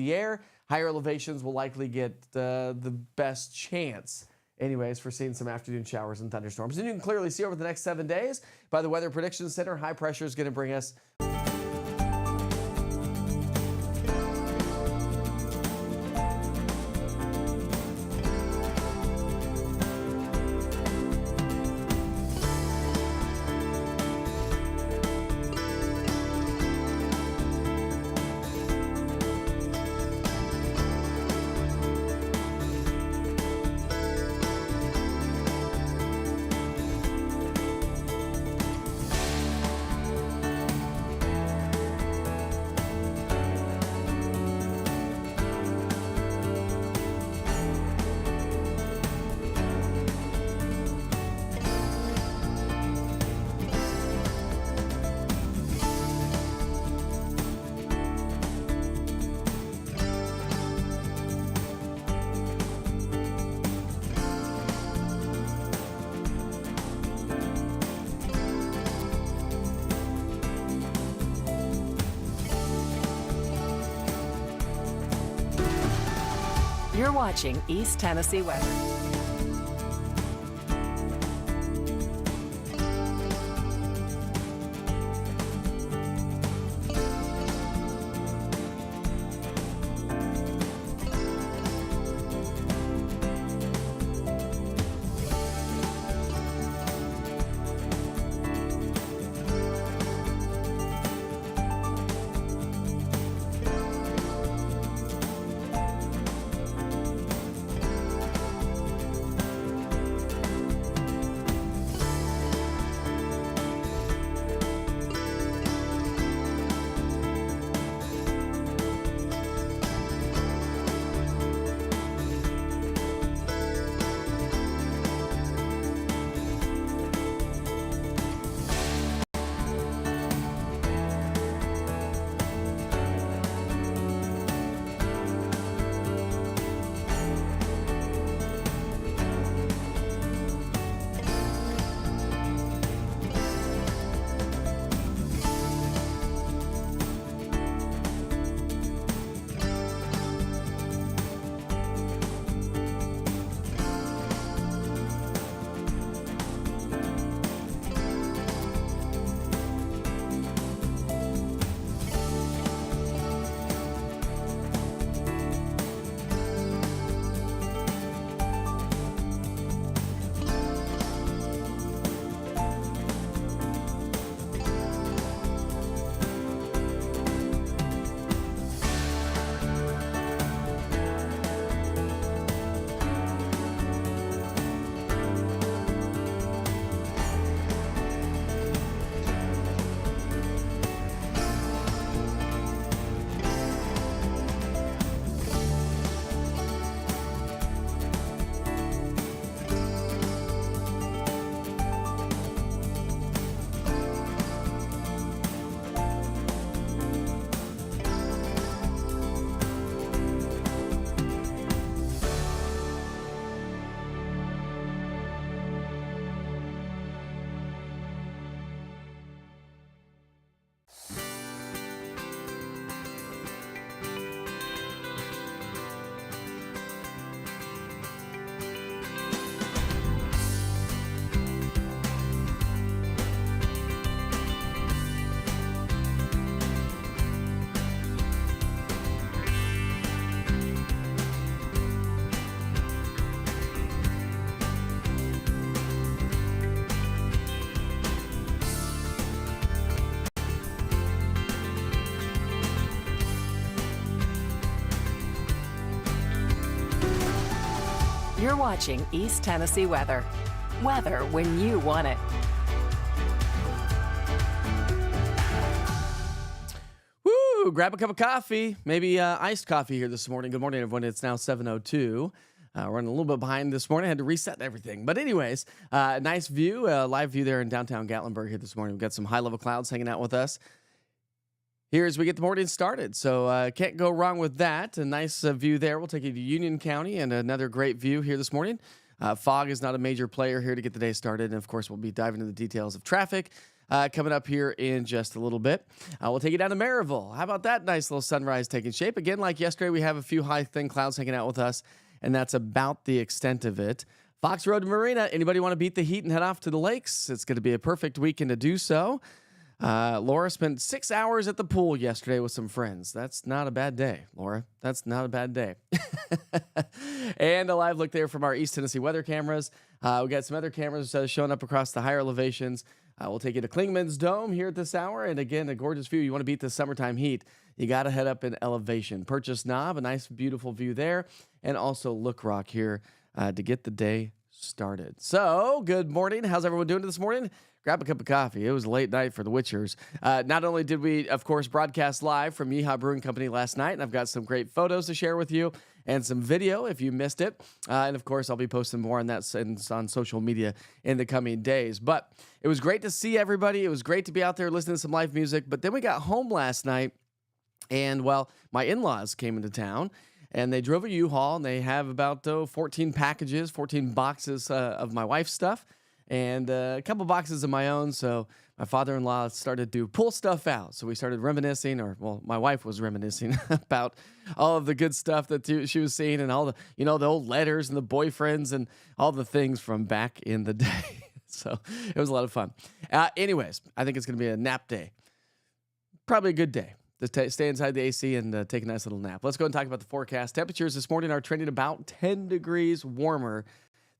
the air. Higher elevations will likely get the best chance, anyways, for seeing some afternoon showers and thunderstorms. And you can clearly see over the next 7 days by the Weather Prediction Center, high pressure is going to bring us You're watching East Tennessee weather. You're watching East Tennessee weather. Weather when you want it. Woo! Grab a cup of coffee, maybe iced coffee here this morning. Good morning, everyone. It's now 7:02. We're running a little bit behind this morning. I had to reset everything. But anyways, nice view, live view there in downtown Gatlinburg here this morning. We've got some high-level clouds hanging out with us here as we get the morning started. So can't go wrong with that. A nice view there. We'll take you to Union County and another great view here this morning. Fog is not a major player here to get the day started. And, of course, we'll be diving into the details of traffic coming up here in just a little bit. We'll take you down to Maryville. How about that nice little sunrise taking shape? Again, like yesterday, we have a few high, thin clouds hanging out with us, and that's about the extent of it. Fox Road Marina. Anybody want to beat the heat and head off to the lakes? It's going to be a perfect weekend to do so. Laura spent 6 hours at the pool yesterday with some friends. That's not a bad day, Laura. That's not a bad day. And a live look there from our East Tennessee weather cameras. We got some other cameras showing up across the higher elevations. We'll take you to Klingman's Dome here at this hour. And again, a gorgeous view. You want to beat the summertime heat, you got to head up in elevation. Purchase Knob, a nice, beautiful view there. And also Look Rock here to get the day started. So, good morning. How's everyone doing this morning? Grab a cup of coffee. It was a late night for the Witchers. Not only did we, of course, broadcast live from Yeehaw Brewing Company last night, and I've got some great photos to share with you and some video if you missed it. And, of course, I'll be posting more on that on social media in the coming days. But it was great to see everybody. It was great to be out there listening to some live music. But then we got home last night, and, well, my in-laws came into town. And they drove a U-Haul, and they have about 14 packages, 14 boxes of my wife's stuff, and a couple boxes of my own. So my father-in-law started to pull stuff out. So we started reminiscing, my wife was reminiscing about all of the good stuff that she was seeing and all the, the old letters and the boyfriends and all the things from back in the day. So it was a lot of fun. Anyways, I think it's going to be a nap day. Probably a good day to stay inside the AC and take a nice little nap. Let's go and talk about the forecast. Temperatures this morning are trending about 10 degrees warmer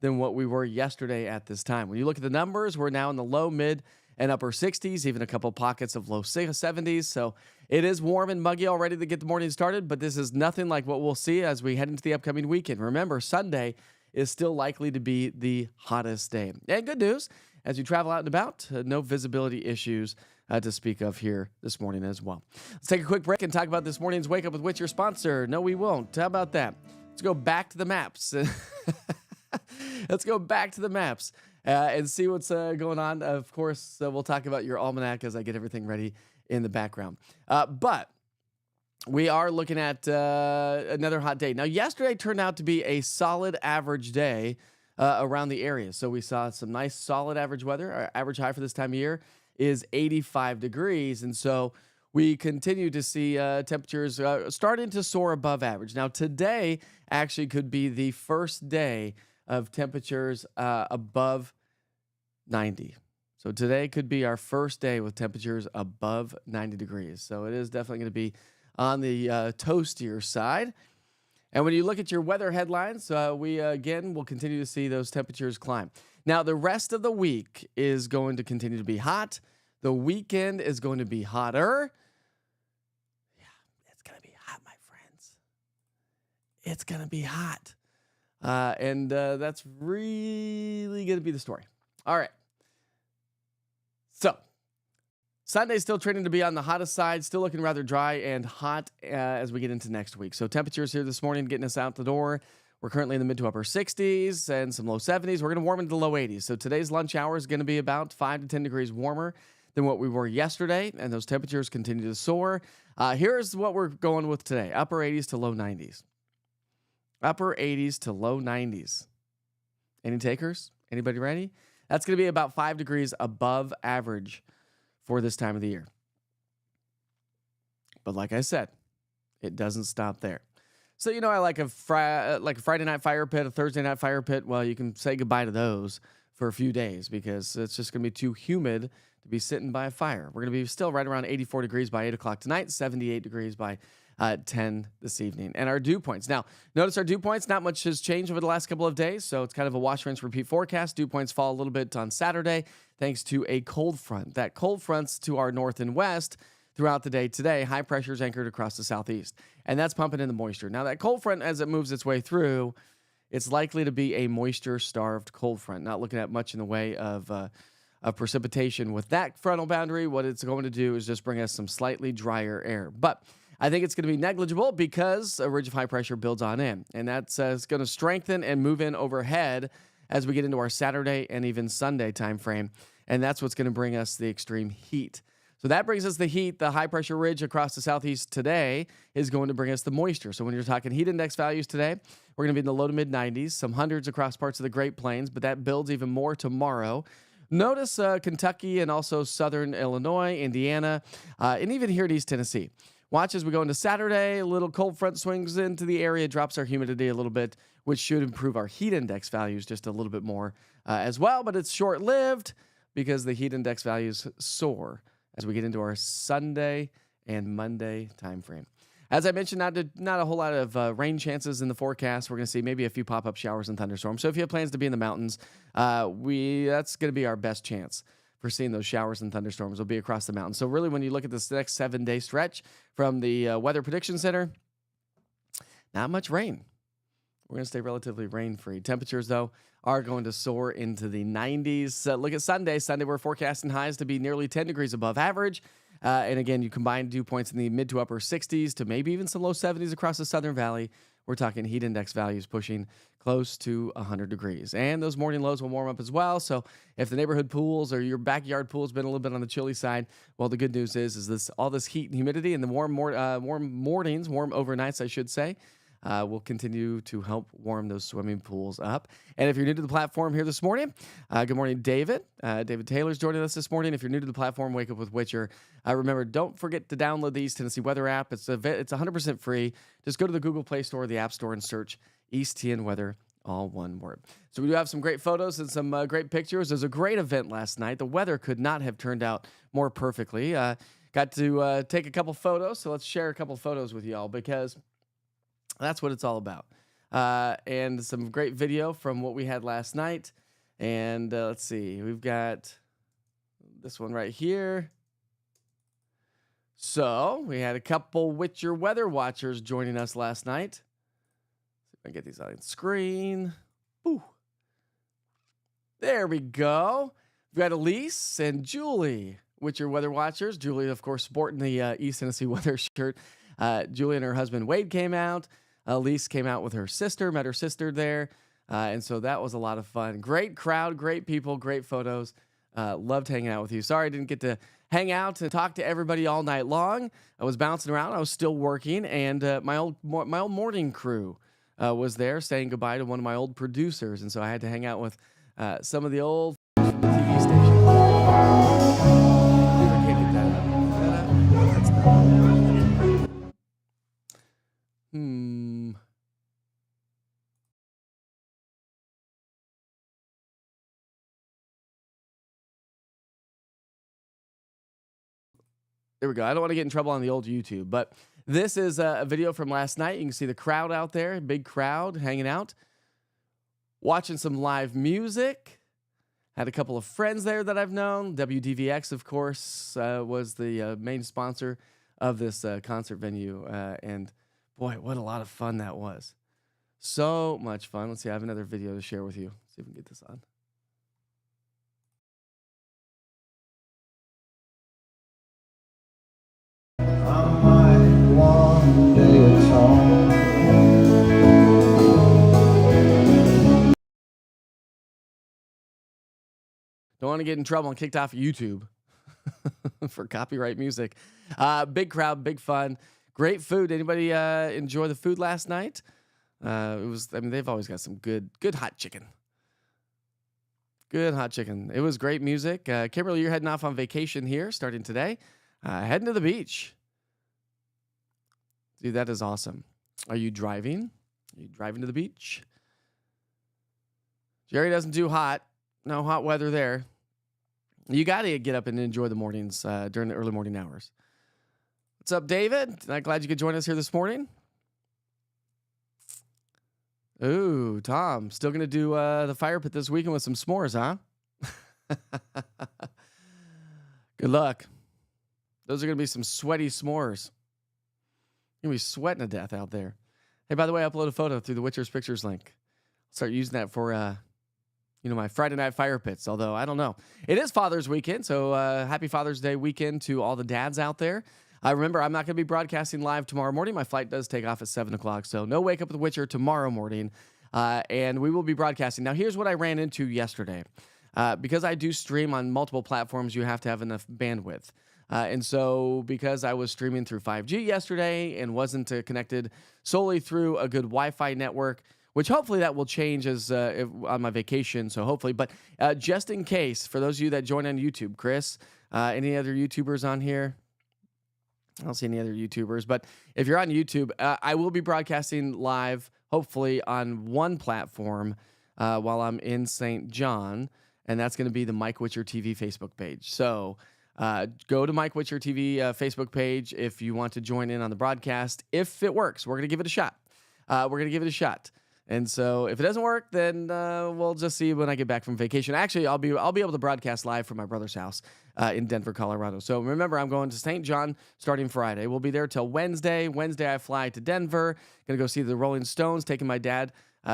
than what we were yesterday at this time. When you look at the numbers, we're now in the low, mid, and upper 60s, even a couple pockets of low 70s. So it is warm and muggy already to get the morning started, but this is nothing like what we'll see as we head into the upcoming weekend. Remember, Sunday is still likely to be the hottest day. And good news, as you travel out and about, no visibility issues to speak of here this morning as well. Let's take a quick break and talk about this morning's Wake Up with Witch, your sponsor. No, we won't. How about that? Let's go back to the maps. Let's go back to the maps and see what's going on. Of course, we'll talk about your almanac as I get everything ready in the background. But we are looking at another hot day. Now, yesterday turned out to be a solid average day around the area. So we saw some nice solid average weather. Our average high for this time of year is 85 degrees. And so we continue to see temperatures starting to soar above average. Now, today actually could be the first day of temperatures above 90. So today could be our first day with temperatures above 90 degrees. So it is definitely going to be on the toastier side. And when you look at your weather headlines, we again will continue to see those temperatures climb. Now, the rest of the week is going to continue to be hot. The weekend is going to be hotter. Yeah, it's going to be hot, my friends. It's going to be hot. And that's really going to be the story. All right. So, Sunday's still trending to be on the hottest side, still looking rather dry and hot as we get into next week. So temperatures here this morning getting us out the door. We're currently in the mid to upper 60s and some low 70s. We're going to warm into the low 80s. So today's lunch hour is going to be about 5 to 10 degrees warmer than what we were yesterday, and those temperatures continue to soar. Here's what we're going with today. Upper 80s to low 90s. Upper 80s to low 90s. Any takers? Anybody ready? That's going to be about 5 degrees above average for this time of the year. But like I said, it doesn't stop there. So, I like a Friday night fire pit, a Thursday night fire pit. Well, you can say goodbye to those for a few days because it's just going to be too humid to be sitting by a fire. We're going to be still right around 84 degrees by 8 o'clock tonight, 78 degrees by 10 this evening. And our dew points. Now, notice our dew points, not much has changed over the last couple of days, so it's kind of a wash, rinse, repeat forecast. Dew points fall a little bit on Saturday thanks to a cold front. That cold front's to our north and west throughout the day today. High pressure is anchored across the southeast, and that's pumping in the moisture. Now, that cold front, as it moves its way through, it's likely to be a moisture-starved cold front. Not looking at much in the way of precipitation with that frontal boundary. What it's going to do is just bring us some slightly drier air. But I think it's going to be negligible because a ridge of high pressure builds on in, and that's going to strengthen and move in overhead as we get into our Saturday and even Sunday time frame, and that's what's going to bring us the extreme heat. So that brings us the heat. The high pressure ridge across the southeast today is going to bring us the moisture. So when you're talking heat index values today, we're going to be in the low to mid 90s, some hundreds across parts of the Great Plains, but that builds even more tomorrow. Notice Kentucky and also southern Illinois, Indiana, and even here in East Tennessee. Watch as we go into Saturday. A little cold front swings into the area, drops our humidity a little bit, which should improve our heat index values just a little bit more as well. But it's short lived because the heat index values soar as we get into our Sunday and Monday timeframe. As I mentioned, not a whole lot of rain chances in the forecast. We're going to see maybe a few pop-up showers and thunderstorms. So if you have plans to be in the mountains, that's going to be our best chance for seeing those showers and thunderstorms. Will be across the mountains. So really, when you look at this next 7-day stretch from the Weather Prediction Center, not much rain. We're going to stay relatively rain-free. Temperatures, though, are going to soar into the 90s. Look at Sunday. Sunday, we're forecasting highs to be nearly 10 degrees above average. And again, you combine dew points in the mid to upper 60s to maybe even some low 70s across the Southern Valley. We're talking heat index values pushing close to 100 degrees. And those morning lows will warm up as well. So if the neighborhood pools or your backyard pool's been a little bit on the chilly side, well, the good news is this all this heat and humidity and the warm mornings, warm overnights, I should say, will continue to help warm those swimming pools up. And if you're new to the platform here this morning, good morning, David. David Taylor's joining us this morning. If you're new to the platform, Wake Up with Witcher. Remember, don't forget to download the East Tennessee Weather app. It's 100% free. Just go to the Google Play Store or the App Store and search East TN Weather, all one word. So we do have some great photos and some great pictures. There's a great event last night. The weather could not have turned out more perfectly. Got to take a couple photos, so let's share a couple photos with y'all because that's what it's all about. And some great video from what we had last night. And let's see, we've got this one right here. So we had a couple Witcher weather watchers joining us last night. See if I can get these on screen. Ooh. There we go. We've got Elise and Julie, Witcher weather watchers. Julie, of course, sporting the East Tennessee weather shirt. Julie and her husband Wade came out. Elise came out with her sister, met her sister there. And so that was a lot of fun. Great crowd, great people, great photos. Loved hanging out with you. Sorry I didn't get to hang out and talk to everybody all night long. I was bouncing around. I was still working. And my old morning crew was there saying goodbye to one of my old producers. And so I had to hang out with some of the old TV stations. I can't get that up. That's not. There we go. I don't want to get in trouble on the old YouTube, but this is a video from last night. You can see the crowd out there, big crowd hanging out, watching some live music. Had a couple of friends there that I've known. WDVX, of course, was the main sponsor of this concert venue. And boy, what a lot of fun that was. So much fun. Let's see. I have another video to share with you. See if we can get this on. Don't want to get in trouble and kicked off YouTube for copyright music. Big crowd, big fun, great food. Anybody enjoy the food last night? They've always got some good hot chicken. Good hot chicken. It was great music. Kimberly, you're heading off on vacation here starting today. Heading to the beach. Dude, that is awesome. Are you driving? Are you driving to the beach? Jerry doesn't do hot. No hot weather there. You got to get up and enjoy the mornings during the early morning hours. What's up, David? I'm glad you could join us here this morning. Ooh, Tom, still going to do the fire pit this weekend with some s'mores, huh? Good luck. Those are going to be some sweaty s'mores. You're going to be sweating to death out there. Hey, by the way, upload a photo through the Witcher's Pictures link. Start using that for my Friday night fire pits, although I don't know. It is Father's weekend, so happy Father's Day weekend to all the dads out there. Remember, I'm not going to be broadcasting live tomorrow morning. My flight does take off at 7 o'clock, so no Wake Up with the Witcher tomorrow morning, and we will be broadcasting. Now, here's what I ran into yesterday. Because I do stream on multiple platforms, you have to have enough bandwidth. And so because I was streaming through 5G yesterday and wasn't connected solely through a good Wi-Fi network, which hopefully that will change on my vacation. So hopefully, but just in case, for those of you that join on YouTube, Chris, any other YouTubers on here? I don't see any other YouTubers, but if you're on YouTube, I will be broadcasting live, hopefully on one platform while I'm in St. John, and that's going to be the Mike Witcher TV Facebook page. So go to Mike Witcher TV Facebook page if you want to join in on the broadcast. If it works, we're going to give it a shot. And so if it doesn't work, then we'll just see when I get back from vacation. Actually, I'll be able to broadcast live from my brother's house in Denver, Colorado. So remember, I'm going to St. John starting Friday. We'll be there till Wednesday. Wednesday, I fly to Denver. Going to go see the Rolling Stones, taking my dad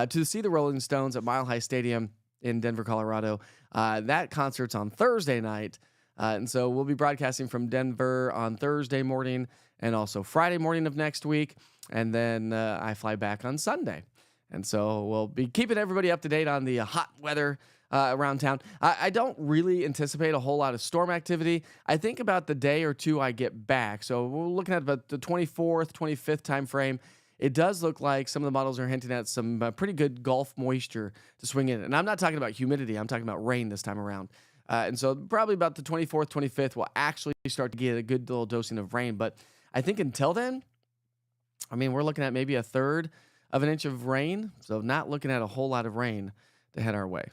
to see the Rolling Stones at Mile High Stadium in Denver, Colorado. That concert's on Thursday night. And so we'll be broadcasting from Denver on Thursday morning and also Friday morning of next week. And then I fly back on Sunday. And so we'll be keeping everybody up to date on the hot weather around town. I don't really anticipate a whole lot of storm activity. I think about the day or two I get back. So we're looking at about the 24th, 25th time frame. It does look like some of the models are hinting at some pretty good Gulf moisture to swing in. And I'm not talking about humidity. I'm talking about rain this time around. And so probably about the 24th, 25th, we'll actually start to get a good little dosing of rain. But I think until then, I mean, we're looking at maybe a third of an inch of rain. So not looking at a whole lot of rain to head our way.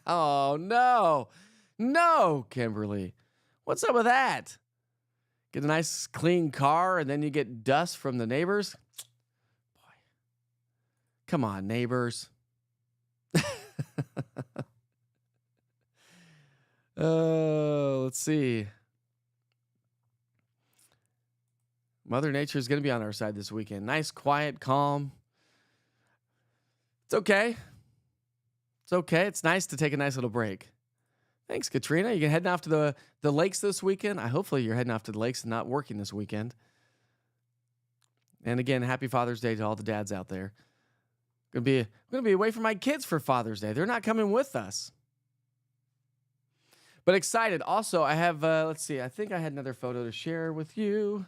Oh, no. No, Kimberly. What's up with that? Get a nice clean car and then you get dust from the neighbors? Boy. Come on, neighbors. Let's see. Mother Nature is going to be on our side this weekend. Nice, quiet, calm. It's okay. It's okay. It's nice to take a nice little break. Thanks, Katrina. You heading off to the lakes this weekend? Hopefully you're heading off to the lakes and not working this weekend. And again, happy Father's Day to all the dads out there. I'm gonna be away from my kids for Father's Day. They're not coming with us. But excited. Also, I have let's see. I think I had another photo to share with you.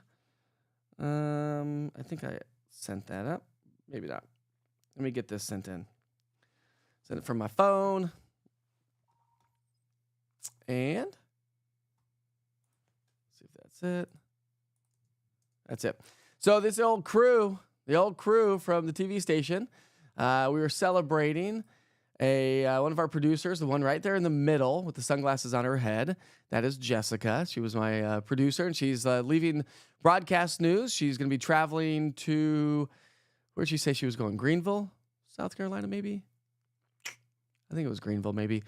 I think I sent that up. Maybe not. Let me get this sent in. Send it from my phone. And see if that's it. That's it. So this the old crew from the TV station, we were celebrating one of our producers, the one right there in the middle with the sunglasses on her head. That is Jessica. She was my producer, and she's leaving broadcast news. She's going to be traveling to, where'd she say she was going? Greenville, South Carolina, maybe? I think it was Greenville, maybe.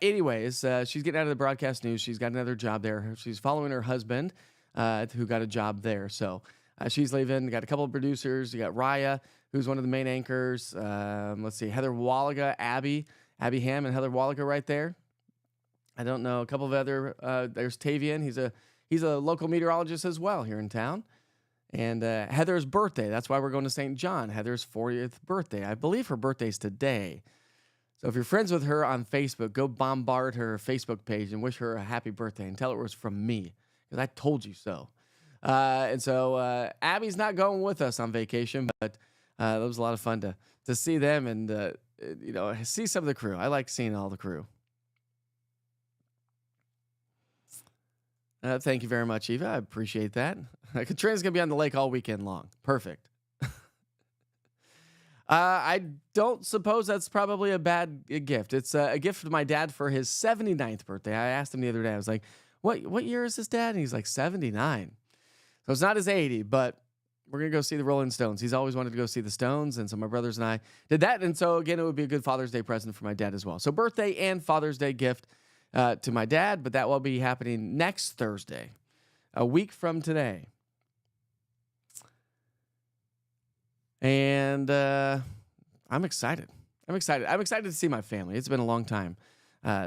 Anyways, she's getting out of the broadcast news. She's got another job there. She's following her husband, who got a job there. So she's leaving. Got a couple of producers. You got Raya, who's one of the main anchors. Let's see, Heather Wallaga, Abby Ham and Heather Wallaga right there. I don't know, a couple of other, there's Tavian. He's a local meteorologist as well here in town. And Heather's birthday, that's why we're going to St. John. Heather's 40th birthday. I believe her birthday's today. So if you're friends with her on Facebook, go bombard her Facebook page and wish her a happy birthday and tell her it was from me, because I told you so. And so Abby's not going with us on vacation, but it was a lot of fun to see them and see some of the crew. I like seeing all the crew. Thank you very much, Eva. I appreciate that. Katrina's going to be on the lake all weekend long. Perfect. I don't suppose that's probably a bad gift. It's a gift to my dad for his 79th birthday. I asked him the other day. I was like, what year is this, Dad? And he's like, 79. So it's not his 80, but we're going to go see the Rolling Stones. He's always wanted to go see the Stones, and so my brothers and I did that. And so, again, it would be a good Father's Day present for my dad as well. So birthday and Father's Day gift to my dad, but that will be happening next Thursday, a week from today. And I'm excited. I'm excited to see my family. It's been a long time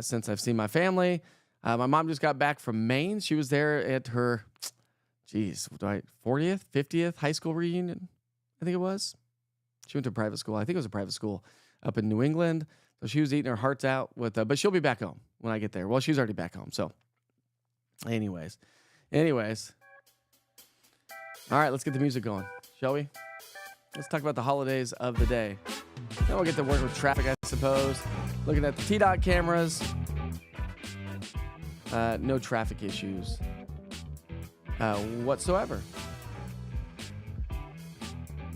since I've seen my family. My mom just got back from Maine. She was there at her, 40th, 50th high school reunion, I think it was. She went to private school. I think it was a private school up in New England. So she was eating her hearts out with, but she'll be back home when I get there. Well, she's already back home. So anyways. All right, let's get the music going, shall we? Let's talk about the holidays of the day. Then we'll get to work with traffic, I suppose. Looking at the T-Dot cameras. No traffic issues whatsoever.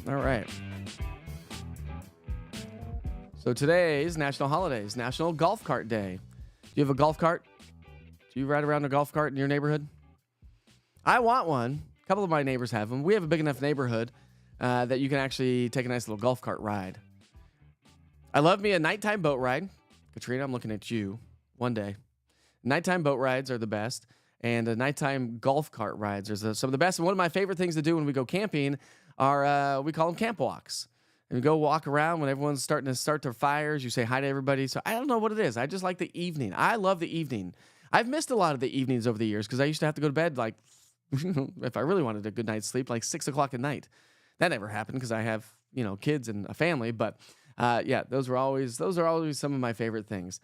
All right. So today's national holidays. National Golf Cart Day. Do you have a golf cart? Do you ride around a golf cart in your neighborhood? I want one. A couple of my neighbors have them. We have a big enough neighborhood that you can actually take a nice little golf cart ride. I love me a nighttime boat ride. Katrina, I'm looking at you one day. Nighttime boat rides are the best, and nighttime golf cart rides are some of the best. And one of my favorite things to do when we go camping are, we call them camp walks. And we go walk around when everyone's starting to start their fires. You say hi to everybody. So I don't know what it is. I just like the evening. I love the evening. I've missed a lot of the evenings over the years because I used to have to go to bed like, if I really wanted a good night's sleep, like 6 o'clock at night. That never happened because I have, kids and a family. But yeah, those are always some of my favorite things.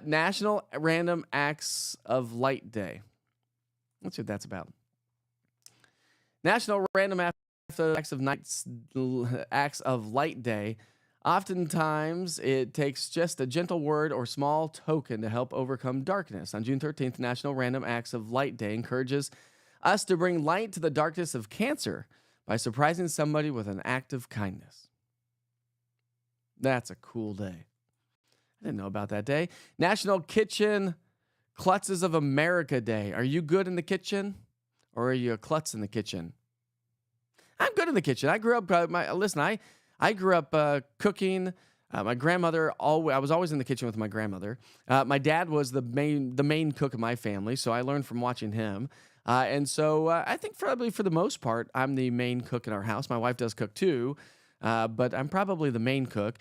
National Random Acts of Light Day. Let's see what that's about. National Random Acts of Light Day. Oftentimes, it takes just a gentle word or small token to help overcome darkness. On June 13th, National Random Acts of Light Day encourages us to bring light to the darkness of cancer by surprising somebody with an act of kindness. That's a cool day. I didn't know about that day. National Kitchen Klutzes of America Day. Are you good in the kitchen, or are you a klutz in the kitchen? I'm good in the kitchen. I grew up. I grew up cooking. My grandmother. I was always in the kitchen with my grandmother. My dad was the main cook of my family, so I learned from watching him. And so I think probably for the most part, I'm the main cook in our house. My wife does cook too. But I'm probably the main cook.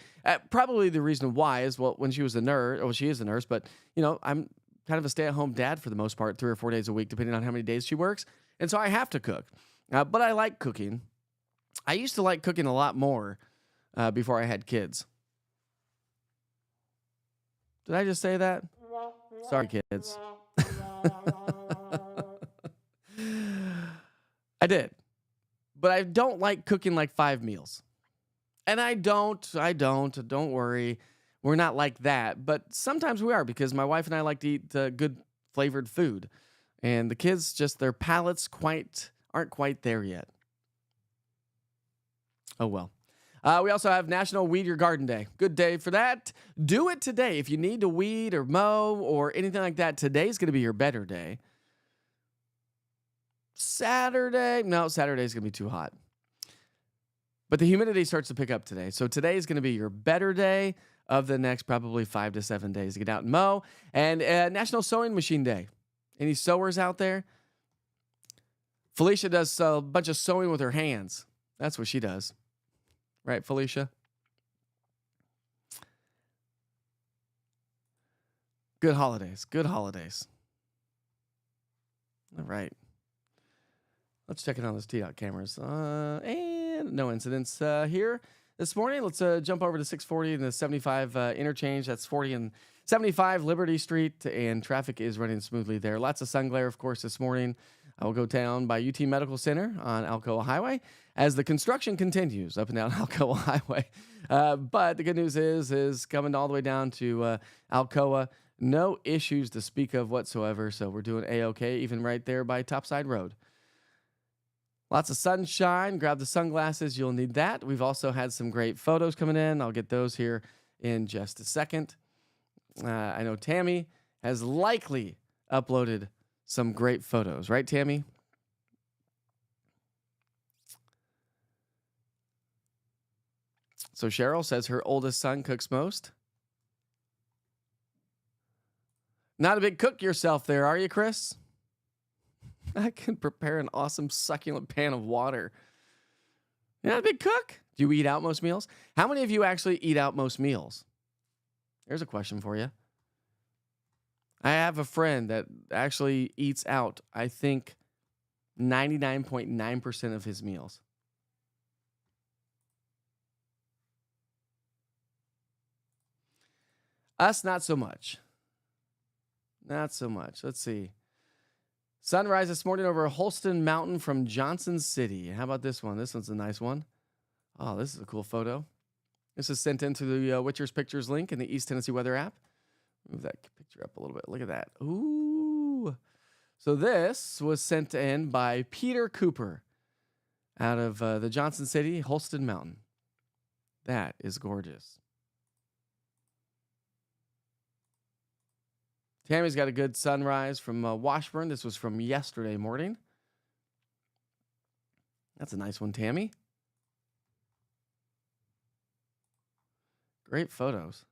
Probably the reason why is, well, when she was a nurse, she is a nurse, but, I'm kind of a stay-at-home dad for the most part, 3 or 4 days a week, depending on how many days she works. And so I have to cook. But I like cooking. I used to like cooking a lot more before I had kids. Did I just say that? Sorry, kids. I did. But I don't like cooking like 5 meals. And I don't worry. We're not like that. But sometimes we are, because my wife and I like to eat good flavored food. And the kids, just their palates aren't quite there yet. Oh, well. We also have National Weed Your Garden Day. Good day for that. Do it today. If you need to weed or mow or anything like that, today's going to be your better day. Saturday's going to be too hot. But the humidity starts to pick up today. So today is going to be your better day of the next probably 5 to 7 days to get out and mow. And National Sewing Machine Day. Any sewers out there? Felicia does a bunch of sewing with her hands. That's what she does. Right, Felicia? Good holidays. Good holidays. All right. Let's check in on those T-Dot cameras. And no incidents here this morning. Let's jump over to 640 and the 75 interchange. That's 40 and 75 Liberty Street, and traffic is running smoothly there. Lots of sun glare, of course, this morning. I will go down by UT Medical Center on Alcoa Highway as the construction continues up and down Alcoa Highway. But the good news is coming all the way down to Alcoa. No issues to speak of whatsoever, so we're doing A-OK, even right there by Topside Road. Lots of sunshine. Grab the sunglasses. You'll need that. We've also had some great photos coming in. I'll get those here in just a second. I know Tammy has likely uploaded some great photos. Right, Tammy? So Cheryl says her oldest son cooks most. Not a big cook yourself there, are you, Chris? I can prepare an awesome succulent pan of water. You're not a big cook? Do you eat out most meals? How many of you actually eat out most meals? Here's a question for you. I have a friend that actually eats out, I think, 99.9% of his meals. Us, not so much. Not so much. Let's see. Sunrise this morning over Holston Mountain from Johnson City. How about this one? This one's a nice one. Oh, this is a cool photo. This is sent into the Witcher's Pictures link in the East Tennessee Weather app. Move that picture up a little bit. Look at that. Ooh. So this was sent in by Peter Cooper out of the Johnson City, Holston Mountain. That is gorgeous. Tammy's got a good sunrise from Washburn. This was from yesterday morning. That's a nice one, Tammy. Great photos.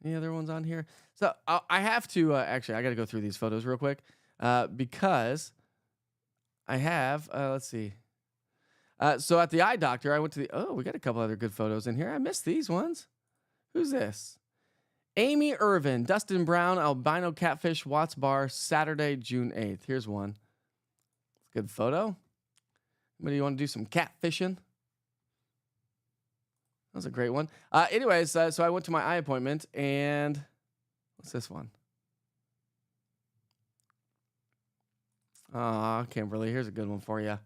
Any other ones on here? So I have to, actually, I got to go through these photos real quick because I have, let's see. So at the eye doctor, I went to we got a couple other good photos in here. I missed these ones. Who's this? Amy Irvin, Dustin Brown, albino catfish, Watts Bar, Saturday, June 8th. Here's one. Good photo. Anybody want to do some catfishing? That was a great one. Anyways, so I went to my eye appointment, and what's this one? Aw, Kimberly, here's a good one for you.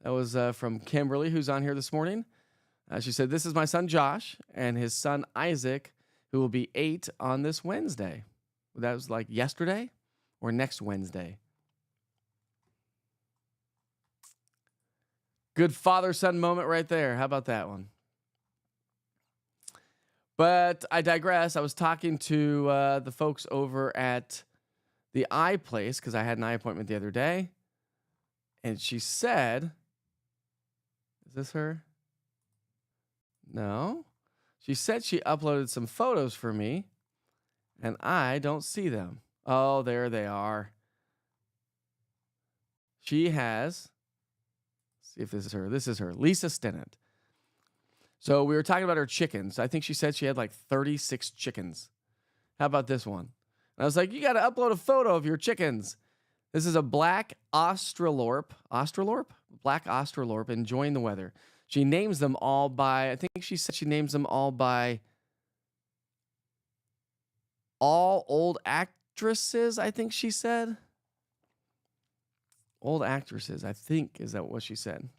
That was from Kimberly, who's on here this morning. She said, this is my son Josh and his son Isaac, who will be 8 on this Wednesday. That was like yesterday or next Wednesday. Good father-son moment right there. How about that one? But I digress. I was talking to the folks over at the eye place because I had an eye appointment the other day. And she said, is this her? No. She said she uploaded some photos for me, and I don't see them. Oh, there they are. She has, let's see if this is her. This is her, Lisa Stennett. So we were talking about her chickens. I think she said she had like 36 chickens. How about this one? And I was like, you got to upload a photo of your chickens. This is a black Australorp. Black Australorp enjoying the weather. She names them all by, I think she said she names them all by all old actresses, I think she said. Old actresses, I think, is that what she said.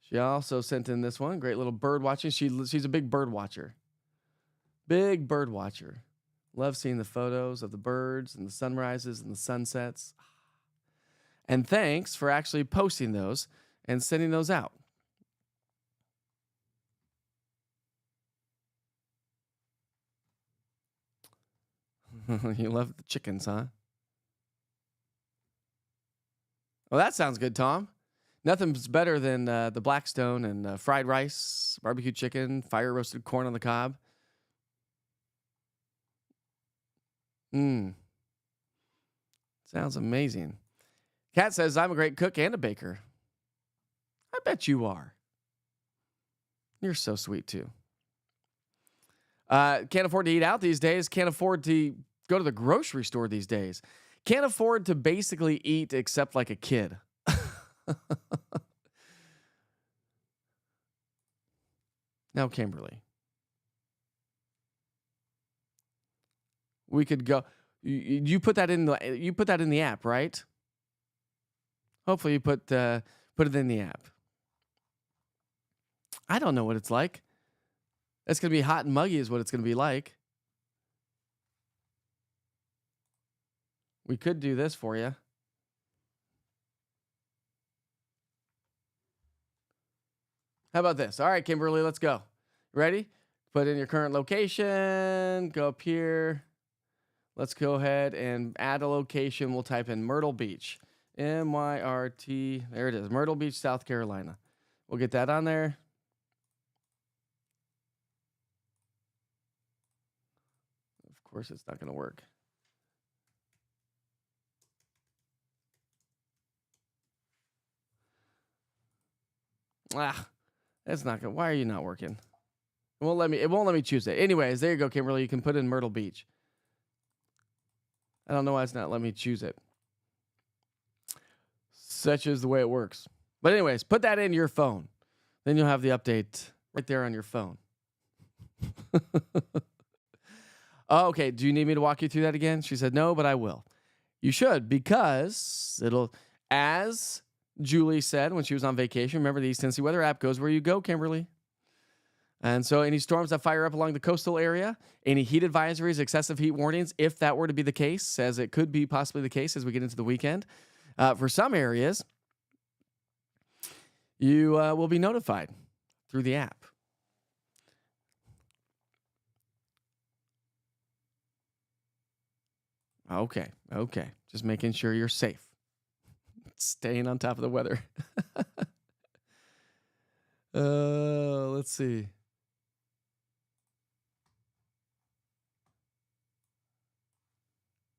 She also sent in this one, great little bird watching. She's a big bird watcher. Big bird watcher. Love seeing the photos of the birds and the sunrises and the sunsets. And thanks for actually posting those and sending those out. You love the chickens, huh? Well, that sounds good, Tom. Nothing's better than the Blackstone and fried rice, barbecue chicken, fire roasted corn on the cob. Sounds amazing. Kat says, I'm a great cook and a baker. I bet you are. You're so sweet, too. Can't afford to eat out these days. Can't afford to go to the grocery store these days. Can't afford to basically eat except like a kid. Now, Kimberly. We could go. You put that in the app, right? Hopefully you put it in the app. I don't know what it's like. It's going to be hot and muggy is what it's going to be like. We could do this for you. How about this? All right, Kimberly, let's go. Ready? Put in your current location. Go up here. Let's go ahead and add a location. We'll type in Myrtle Beach. MYRT. There it is. Myrtle Beach, South Carolina. We'll get that on there. Of course, it's not going to work. That's not good. Why are you not working? It won't let me choose it. Anyways, there you go, Kimberly. You can put in Myrtle Beach. I don't know why it's not letting me choose it. Such is the way it works. But anyways, put that in your phone. Then you'll have the update right there on your phone. Oh, okay. Do you need me to walk you through that again? She said, no, but I will. You should, because as Julie said when she was on vacation, remember the East Tennessee Weather app goes where you go, Kimberly. And so any storms that fire up along the coastal area, any heat advisories, excessive heat warnings, if that were to be the case, as it could be possibly the case as we get into the weekend, for some areas, you will be notified through the app. Okay. Just making sure you're safe. Staying on top of the weather. Let's see.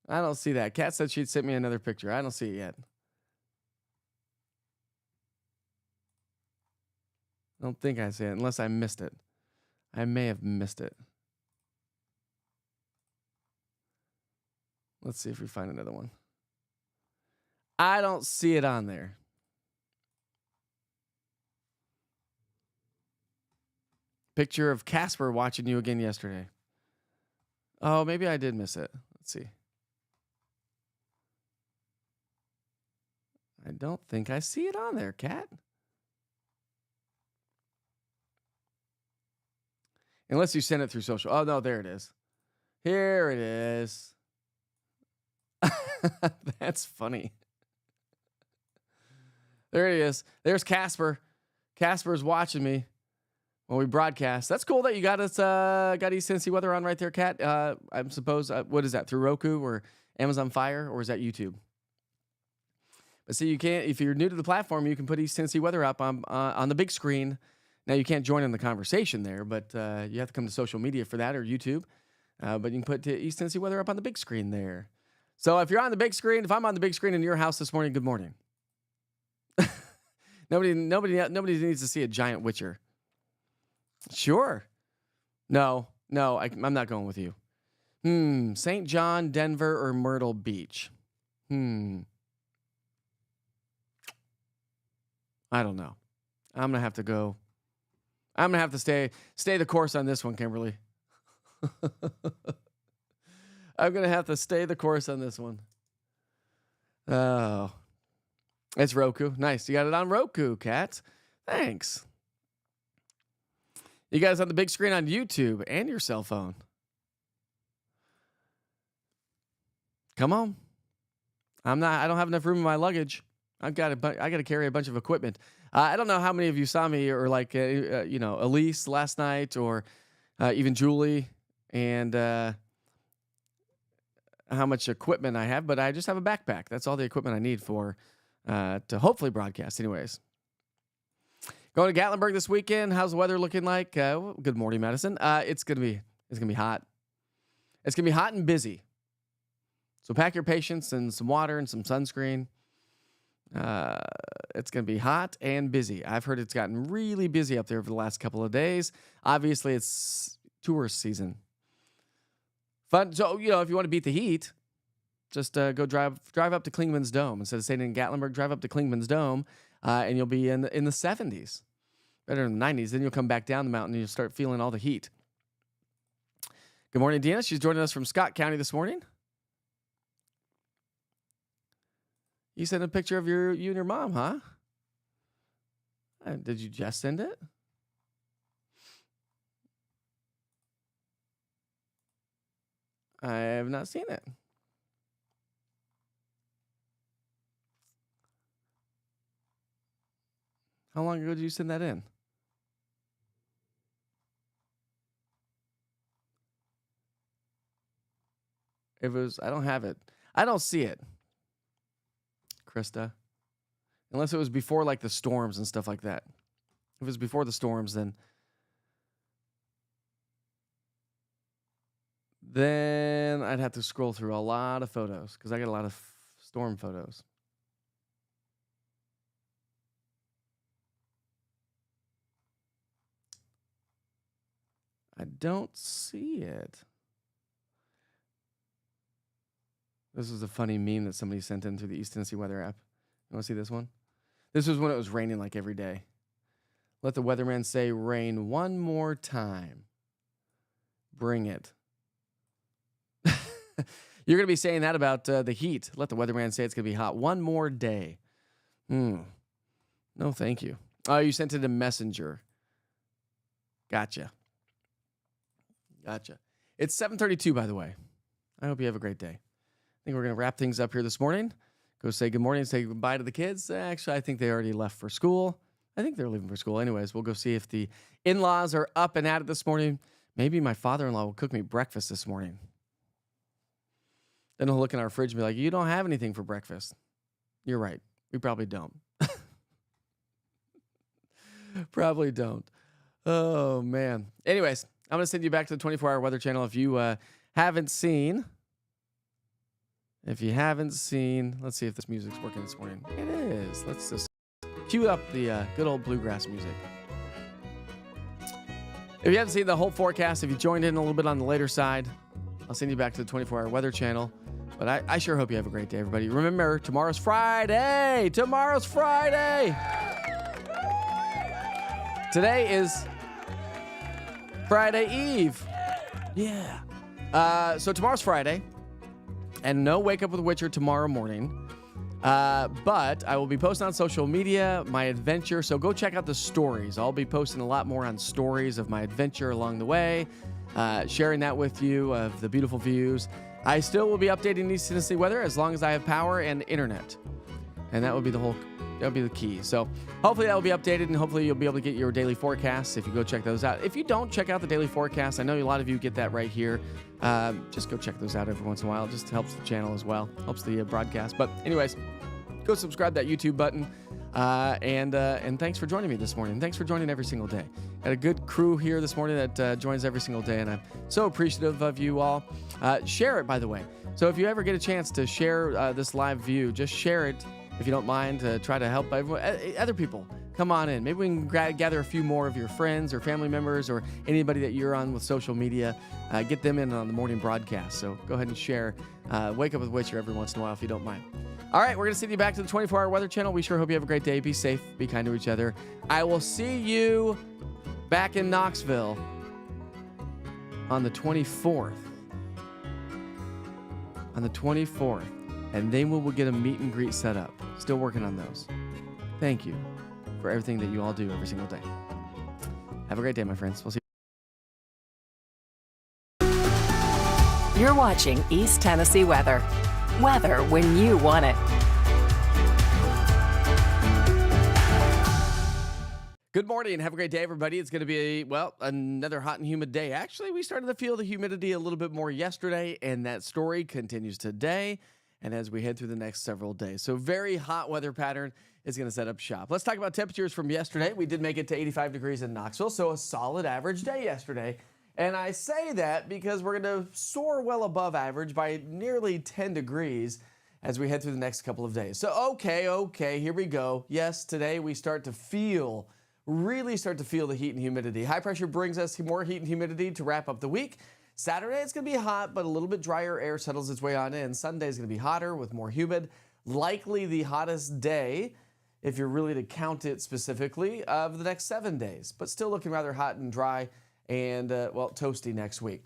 I don't see that. Kat said she'd sent me another picture. I don't see it yet. I don't think I see it unless I missed it. I may have missed it. Let's see if we find another one. I don't see it on there. Picture of Casper watching you again yesterday. Oh, maybe I did miss it. Let's see. I don't think I see it on there, Kat. Unless you send it through social. Oh, no, there it is. Here it is. That's funny. There he is. There's Casper. Casper's watching me when we broadcast. That's cool that you got us got East Tennessee Weather on right there, Kat. I suppose what is that, through Roku or Amazon Fire, or is that YouTube? But see, you can't, if you're new to the platform, you can put East Tennessee Weather up on the big screen. Now you can't join in the conversation there, but you have to come to social media for that, or YouTube. But you can put East Tennessee Weather up on the big screen there. So if you're on the big screen, if I'm on the big screen in your house this morning, good morning. Nobody needs to see a giant witcher. Sure. No, I'm not going with you. St. John, Denver, or Myrtle Beach? I don't know. I'm gonna have to go. I'm gonna have to stay the course on this one, Kimberly. I'm gonna have to stay the course on this one. Oh, it's Roku. Nice. You got it on Roku, Kat. Thanks. You guys on the big screen on YouTube and your cell phone. Come on. I don't have enough room in my luggage. I got to carry a bunch of equipment. I don't know how many of you saw me, or like Elise last night, or even Julie, and how much equipment I have, but I just have a backpack. That's all the equipment I need for to hopefully broadcast. Anyways, going to Gatlinburg this weekend. How's the weather looking like? Good morning, Madison. It's gonna be hot. It's gonna be hot and busy. So pack your patience and some water and some sunscreen. It's going to be hot and busy. I've heard it's gotten really busy up there over the last couple of days. Obviously, it's tourist season. Fun. So, if you want to beat the heat, just go drive up to Klingman's Dome. Instead of staying in Gatlinburg, drive up to Klingman's Dome, and you'll be in the 70s. Better than the 90s. Then you'll come back down the mountain and you'll start feeling all the heat. Good morning, Deanna. She's joining us from Scott County this morning. You sent a picture of you and your mom, huh? Did you just send it? I have not seen it. How long ago did you send that in? I don't have it. I don't see it. Krista. Unless it was before like the storms and stuff like that. If it was before the storms, then I'd have to scroll through a lot of photos because I got a lot of storm photos. I don't see it. This was a funny meme that somebody sent in through the East Tennessee Weather app. You want to see this one? This was when it was raining like every day. Let the weatherman say rain one more time. Bring it. You're going to be saying that about the heat. Let the weatherman say it's going to be hot one more day. No, thank you. Oh, you sent it a messenger. Gotcha. It's 7:32, by the way. I hope you have a great day. I think we're going to wrap things up here this morning. Go say good morning, say goodbye to the kids. Actually, I think they already left for school. I think they're leaving for school. Anyways, we'll go see if the in-laws are up and at it this morning. Maybe my father-in-law will cook me breakfast this morning. Then he'll look in our fridge and be like, you don't have anything for breakfast. You're right. We probably don't. Probably don't. Oh, man. Anyways, I'm going to send you back to the 24-hour weather channel if you haven't seen. Let's see if this music's working this morning. It is. Let's just cue up the good old bluegrass music. If you haven't seen the whole forecast, if you joined in a little bit on the later side, I'll send you back to the 24-hour weather channel. But I sure hope you have a great day, everybody. Remember, tomorrow's Friday. Today is Friday Eve. Yeah. So tomorrow's Friday. And no Wake Up with Witcher tomorrow morning. But I will be posting on social media my adventure. So go check out the stories. I'll be posting a lot more on stories of my adventure along the way. Sharing that with you of the beautiful views. I still will be updating East Tennessee weather as long as I have power and internet. And that would be the key. So hopefully that will be updated, and hopefully you'll be able to get your daily forecasts if you go check those out. If you don't check out the daily forecast, I know a lot of you get that right here. Just go check those out every once in a while. It just helps the channel as well. Helps the broadcast. But anyways, go subscribe to that YouTube button. And thanks for joining me this morning. Thanks for joining every single day. Got a good crew here this morning that joins every single day, and I'm so appreciative of you all. Share it, by the way. So if you ever get a chance to share this live view, just share it if you don't mind, to try to help other people. Come on in. Maybe we can gather a few more of your friends or family members or anybody that you're on with social media. Get them in on the morning broadcast. So go ahead and share Wake Up with Witcher every once in a while if you don't mind. All right, we're going to send you back to the 24-hour weather channel. We sure hope you have a great day. Be safe. Be kind to each other. I will see you back in Knoxville on the 24th. And then we will get a meet and greet set up. Still working on those. Thank you for everything that you all do every single day. Have a great day, my friends. We'll see you. You're watching East Tennessee weather. Weather when you want it. Good morning. Have a great day, everybody. It's going to be, another hot and humid day. Actually, we started to feel the humidity a little bit more yesterday, and that story continues today and as we head through the next several days. So very hot weather pattern is going to set up shop. Let's talk about temperatures from yesterday. We did make it to 85 degrees in Knoxville, so a solid average day yesterday. And I say that because we're going to soar well above average by nearly 10 degrees as we head through the next couple of days. So, okay, here we go. Yes, today we really start to feel the heat and humidity. High pressure brings us more heat and humidity to wrap up the week. Saturday, it's going to be hot, but a little bit drier air settles its way on in. Sunday is going to be hotter with more humid. Likely the hottest day, if you're really to count it specifically, of the next 7 days. But still looking rather hot and dry and, toasty next week.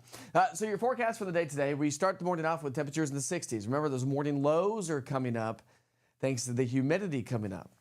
So your forecast for the day today, we start the morning off with temperatures in the 60s. Remember, those morning lows are coming up thanks to the humidity coming up.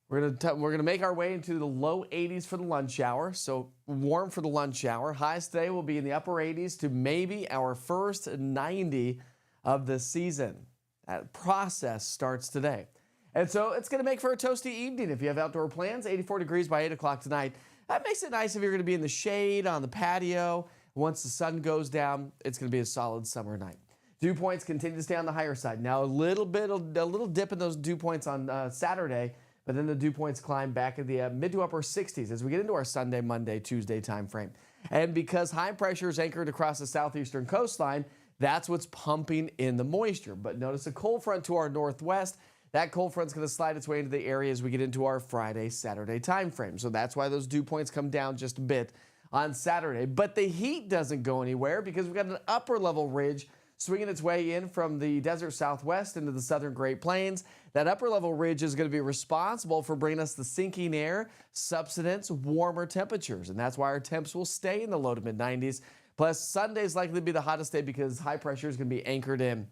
We're gonna make our way into the low 80s for the lunch hour, so warm for the lunch hour. Highs today will be in the upper 80s to maybe our first 90 of the season. That process starts today. And so it's gonna make for a toasty evening if you have outdoor plans. 84 degrees by 8 o'clock tonight. That makes it nice if you're gonna be in the shade, on the patio. Once the sun goes down, it's gonna be a solid summer night. Dew points continue to stay on the higher side. Now a little dip in those dew points on Saturday, but then the dew points climb back in the mid to upper 60s as we get into our Sunday, Monday, Tuesday time frame. And because high pressure is anchored across the southeastern coastline, that's what's pumping in the moisture. But notice a cold front to our northwest. That cold front's going to slide its way into the area as we get into our Friday, Saturday time frame. So that's why those dew points come down just a bit on Saturday. But the heat doesn't go anywhere because we've got an upper level ridge swinging its way in from the desert southwest into the southern Great Plains. That upper level ridge is going to be responsible for bringing us the sinking air, subsidence, warmer temperatures. And that's why our temps will stay in the low to mid 90s. Plus, Sunday is likely to be the hottest day because high pressure is going to be anchored in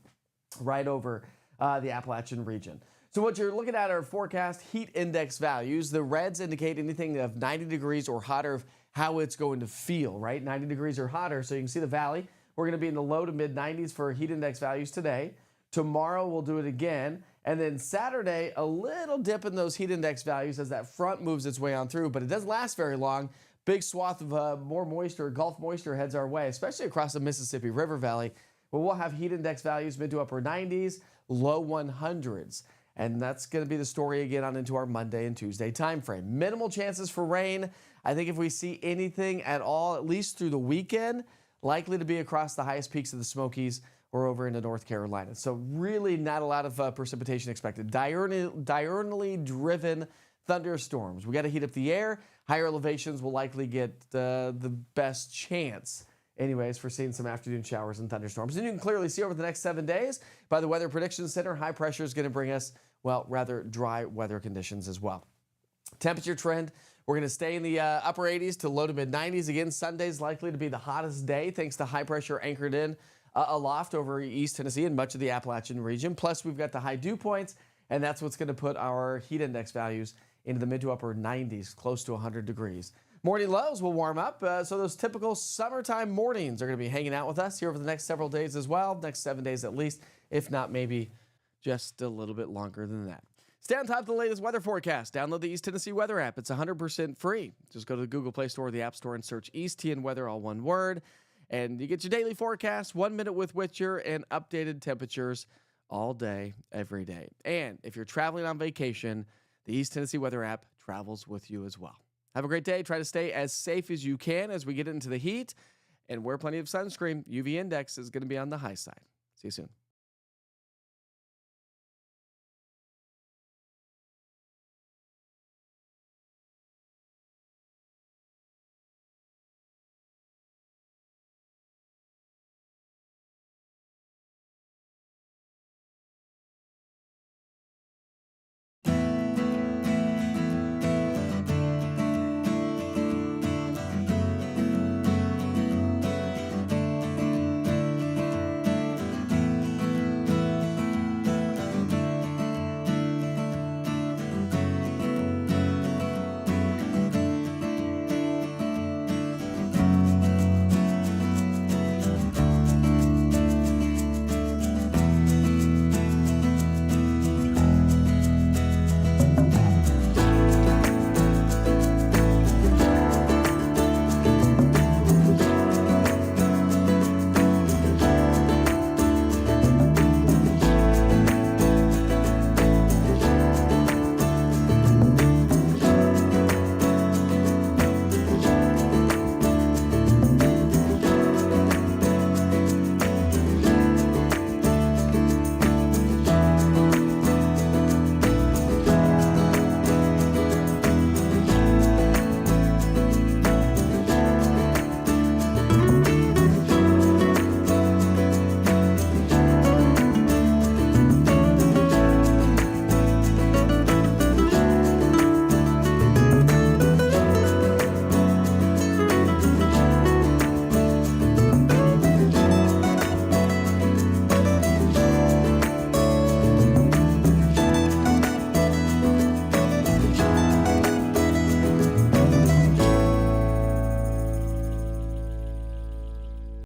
right over the Appalachian region. So what you're looking at are forecast heat index values. The reds indicate anything of 90 degrees or hotter of how it's going to feel, right? 90 degrees or hotter. So you can see the valley. We're going to be in the low to mid 90s for heat index values today. Tomorrow we'll do it again. And then Saturday, a little dip in those heat index values as that front moves its way on through, but it doesn't last very long. Big swath of more moisture, Gulf moisture heads our way, especially across the Mississippi River Valley, where we'll have heat index values mid to upper 90s, low 100s. And that's going to be the story again on into our Monday and Tuesday time frame. Minimal chances for rain. I think if we see anything at all, at least through the weekend, likely to be across the highest peaks of the Smokies or over into North Carolina. So really not a lot of precipitation expected. Diurnally driven thunderstorms. We got to heat up the air. Higher elevations will likely get the best chance anyways for seeing some afternoon showers and thunderstorms. And you can clearly see over the next 7 days by the Weather Prediction Center, high pressure is going to bring us, well, rather dry weather conditions as well. Temperature trend, we're going to stay in the upper 80s to low to mid 90s. Again, Sunday's likely to be the hottest day thanks to high pressure anchored in aloft over East Tennessee and much of the Appalachian region. Plus, we've got the high dew points, and that's what's going to put our heat index values into the mid to upper 90s, close to 100 degrees. Morning lows will warm up, so those typical summertime mornings are going to be hanging out with us here over the next several days as well, next 7 days at least, if not maybe just a little bit longer than that. Stay on top of the latest weather forecast. Download the East Tennessee Weather app. It's 100% free. Just go to the Google Play Store or the App Store and search East TN Weather, all one word. And you get your daily forecast, 1 minute with Witcher, and updated temperatures all day, every day. And if you're traveling on vacation, the East Tennessee Weather app travels with you as well. Have a great day. Try to stay as safe as you can as we get into the heat. And wear plenty of sunscreen. UV index is going to be on the high side. See you soon.